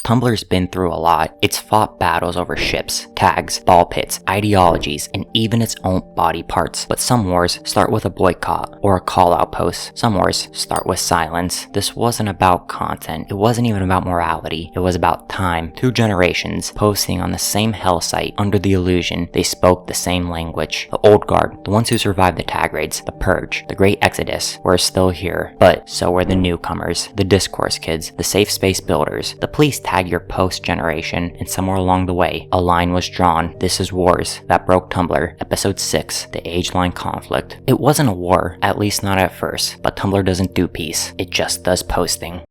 Tumblr's been through a lot. It's fought battles over ships, tags, ball pits, ideologies, and even its own body parts. But some wars start with a boycott or a call-out post. Some wars start with silence. This wasn't about content. It wasn't even about morality. It was about time. 2 generations posting on the same hell site under the illusion they spoke the same language. The old guard, the ones who survived the tag raids, the purge, the great exodus, were still here. But so were the newcomers, the discourse kids, the safe space builders, the please tag your post generation, and somewhere along the way, a line was drawn. This is Wars That Broke Tumblr, episode 6, the age line conflict. It wasn't a war, at least not at first, but Tumblr doesn't do peace, it just does posting.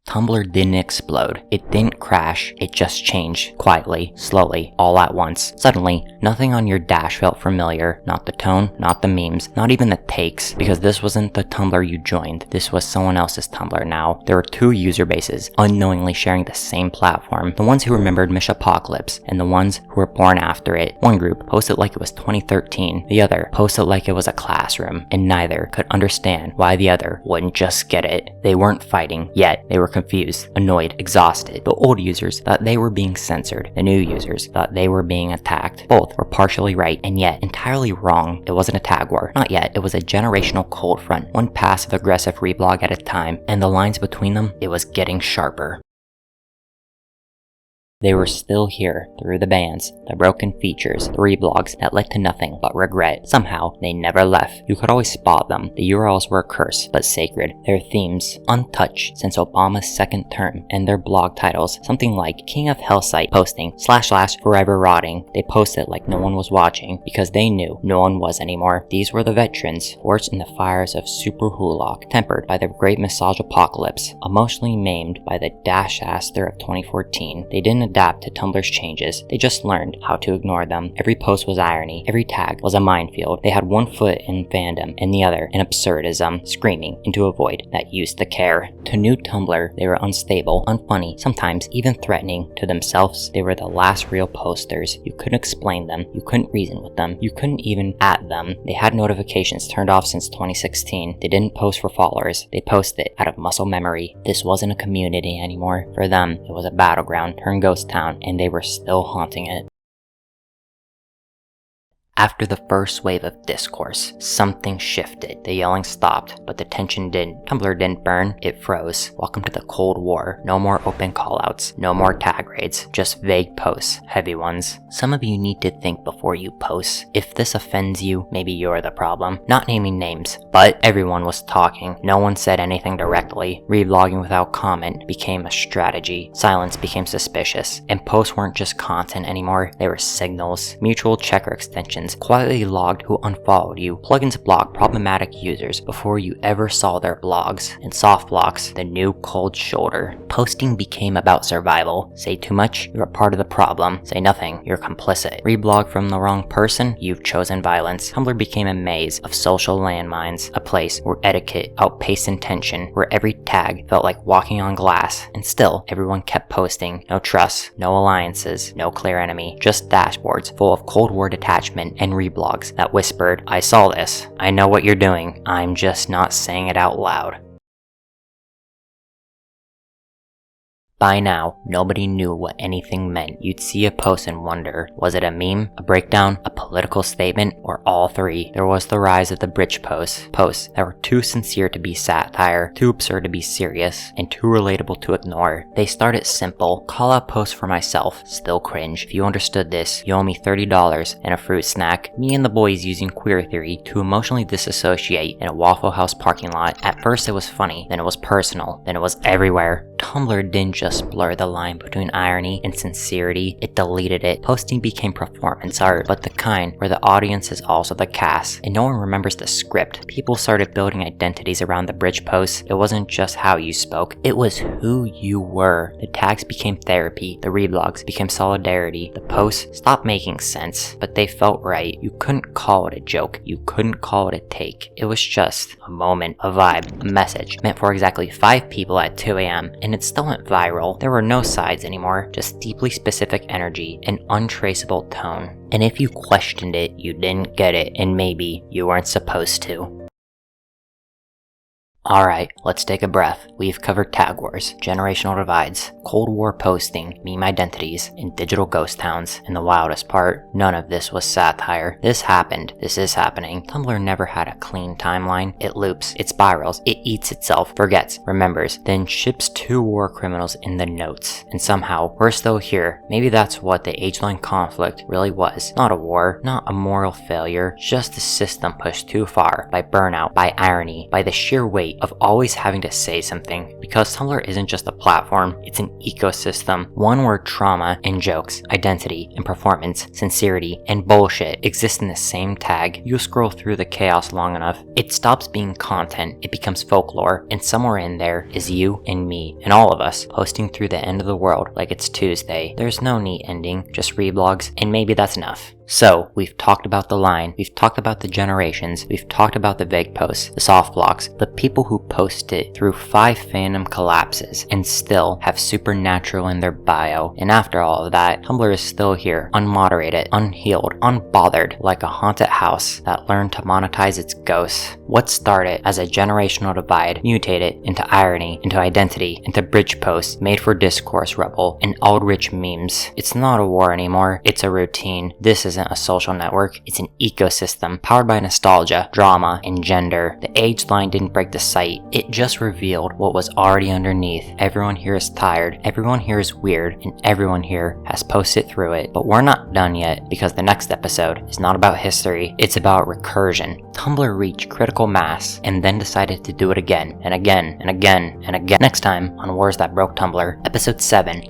Tumblr didn't explode. It didn't crash. It just changed, quietly, slowly, all at once. Suddenly, nothing on your dash felt familiar. Not the tone, not the memes, not even the takes, because this wasn't the Tumblr you joined. This was someone else's Tumblr now. There were 2 user bases, unknowingly sharing the same platform. The ones who remembered Mish-Apocalypse, and the ones who were born after it. One group posted like it was 2013. The other posted like it was a classroom, and neither could understand why the other wouldn't just get it. They weren't fighting, yet they were confused, annoyed, exhausted. The old users thought they were being censored. The new users thought they were being attacked. Both were partially right, and yet entirely wrong. It wasn't a tag war. Not yet. It was a generational cold front. One passive-aggressive reblog at a time, and the lines between them, it was getting sharper. They were still here, through the bans, the broken features, the reblogs that led to nothing but regret. Somehow, they never left. You could always spot them. The URLs were a curse, but sacred. Their themes, untouched since Obama's 2nd term, and their blog titles, something like King of Hell Site posting, / forever rotting. They posted like no one was watching, because they knew no one was anymore. These were the veterans, forged in the fires of Super Hulak, tempered by the great Mish-Apocalypse, emotionally maimed by the dash-aster of 2014. They didn't adapt to Tumblr's changes, they just learned how to ignore them. Every post was irony, every tag was a minefield. They had one foot in fandom and the other in absurdism, screaming into a void that used to care. To new Tumblr, they were unstable, unfunny, sometimes even threatening. To themselves, they were the last real posters. You couldn't explain them, you couldn't reason with them, you couldn't even at them. They had notifications turned off since 2016. They didn't post for followers, they posted out of muscle memory. This wasn't a community anymore. For them, it was a battleground turned ghost town, and they were still haunting it. After the first wave of discourse, something shifted. The yelling stopped, but the tension didn't. Tumblr didn't burn, it froze. Welcome to the Cold War. No more open callouts, no more tag raids, just vague posts, heavy ones. Some of you need to think before you post. If this offends you, maybe you're the problem. Not naming names, but everyone was talking. No one said anything directly. Reblogging without comment became a strategy. Silence became suspicious. And posts weren't just content anymore, they were signals. Mutual checker extensions quietly logged who unfollowed you. Plugins block problematic users before you ever saw their blogs. And soft blocks, the new cold shoulder. Posting became about survival. Say too much, you're a part of the problem. Say nothing, you're complicit. Reblog from the wrong person, you've chosen violence. Tumblr became a maze of social landmines, a place where etiquette outpaced intention, where every tag felt like walking on glass. And still, everyone kept posting. No trust, no alliances, no clear enemy, just dashboards full of Cold War detachment and reblogs that whispered, I saw this, I know what you're doing, I'm just not saying it out loud. By now, nobody knew what anything meant. You'd see a post and wonder, was it a meme, a breakdown, a political statement, or all 3? There was the rise of the bridge posts that were too sincere to be satire, too absurd to be serious, and too relatable to ignore. They started simple, call out posts for myself, still cringe. If you understood this, you owe me $30 and a fruit snack. Me and the boys using queer theory to emotionally disassociate in a Waffle House parking lot. At first it was funny, then it was personal, then it was everywhere. Tumblr didn't just blur the line between irony and sincerity, it deleted it. Posting became performance art, but the kind where the audience is also the cast, and no one remembers the script. People started building identities around the bridge posts. It wasn't just how you spoke, it was who you were. The tags became therapy, the reblogs became solidarity. The posts stopped making sense, but they felt right. You couldn't call it a joke, you couldn't call it a take. It was just a moment, a vibe, a message meant for exactly 5 people at 2 a.m. and it still went viral. There were no sides anymore, just deeply specific energy and untraceable tone. And if you questioned it, you didn't get it, and maybe you weren't supposed to. Alright, let's take a breath. We've covered tag wars, generational divides, Cold War posting, meme identities, and digital ghost towns. And the wildest part, none of this was satire. This happened. This is happening. Tumblr never had a clean timeline. It loops, it spirals, it eats itself, forgets, remembers, then ships 2 war criminals in the notes. And somehow, we're still here. Maybe that's what the age-long conflict really was. Not a war, not a moral failure, just the system pushed too far by burnout, by irony, by the sheer weight of always having to say something, because Tumblr isn't just a platform, it's an ecosystem, one where trauma and jokes, identity and performance, sincerity and bullshit exist in the same tag. You scroll through the chaos long enough, it stops being content, it becomes folklore, and somewhere in there is you and me, and all of us, posting through the end of the world like it's Tuesday. There's no neat ending, just reblogs, and maybe that's enough. So, we've talked about the line, we've talked about the generations, we've talked about the vague posts, the soft blocks, the people who post it through 5 fandom collapses and still have supernatural in their bio. And after all of that, Tumblr is still here, unmoderated, unhealed, unbothered, like a haunted house that learned to monetize its ghosts. What started as a generational divide mutated into irony, into identity, into bridge posts made for discourse rubble and Aldrich memes. It's not a war anymore, it's a routine. This isn't a social network, it's an ecosystem powered by nostalgia, drama, and gender. The age line didn't break the site, it just revealed what was already underneath. Everyone here is tired, everyone here is weird, and everyone here has posted through it. But we're not done yet, because the next episode is not about history, it's about recursion. Tumblr reached critical mass and then decided to do it again and again and again and again. Next time on Wars That Broke Tumblr, episode 7,